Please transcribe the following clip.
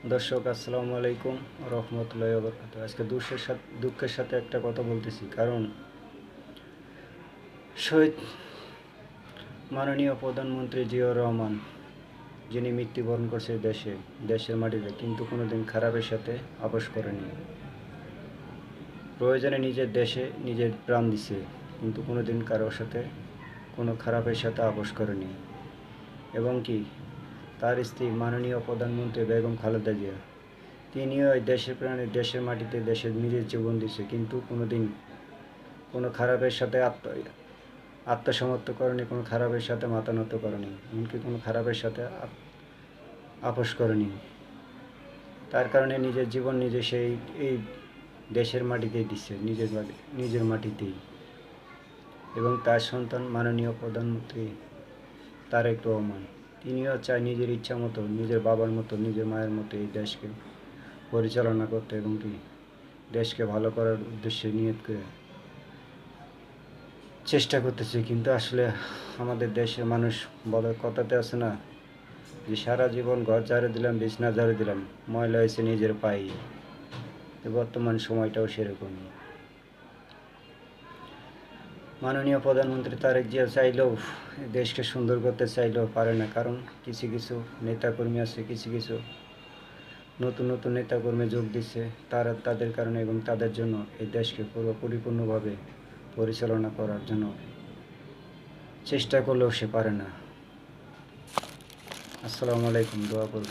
দর্শক আসসালামু আলাইকুম রহমতুল্লাহি ওয়া বারাকাতুহু। আজকে দুঃখের সাথে একটা কথা বলতেছি, কারণ শহীদ মাননীয় প্রধানমন্ত্রী জিয়াউর রহমান যিনি মৃত্যুবরণ করছে দেশের মাটিতে, কিন্তু কোনোদিন খারাপের সাথে আপোষ করেনি। প্রয়োজনে নিজের দেশে নিজের প্রাণ দিছে, কিন্তু কোনোদিন কারোর সাথে কোনো খারাপের সাথে আপোষ করেনি। এবং কি তার স্ত্রী মাননীয় প্রধানমন্ত্রী বেগম খালেদা জিয়া, তিনিও দেশের প্রাণে দেশের মাটিতে দেশের নিজের জীবন দিছে, কিন্তু কোনোদিন কোনো খারাপের সাথে আত্মসমর্থন করেনি, কোনো খারাপের সাথে মাথা নত করেনি, এমনকি কোনো খারাপের সাথে আপোষ করেনি। তার কারণে নিজের জীবন নিজে এই দেশের মাটিতেই দিচ্ছে, নিজের মাটিতেই। এবং তার সন্তান মাননীয় প্রধানমন্ত্রী তারেক রহমান, তিনিও চায় নিজের ইচ্ছা মতো, নিজের বাবার মতো, নিজের মায়ের মতো এই দেশকে পরিচালনা করতে, এবং কি দেশকে ভালো করার উদ্দেশ্যে নিয়ত করে চেষ্টা করতেছে। কিন্তু আসলে আমাদের দেশের মানুষ বলার কথাতে আছে না, যে সারা জীবন ঘর ঝাড়ু দিলাম, বিছনা ঝাড়ু দিলাম, ময়লা হয়েছে নিজের পায়ে। বর্তমান সময়টাও সেরকমই। মাননীয় প্রধানমন্ত্রী তারেক জিয়া চাইলেও দেশকে সুন্দর করতে চাইলেও পারে না, কারণ কিছু কিছু নেতাকর্মী আছে, কিছু নতুন নতুন নেতাকর্মী যোগ দিচ্ছে তাদের কারণে, এবং তাদের জন্য এই দেশকে পরিপূর্ণভাবে পরিচালনা করার জন্য চেষ্টা করলেও সে পারে না। আসসালামু আলাইকুম, দোয়া করবেন।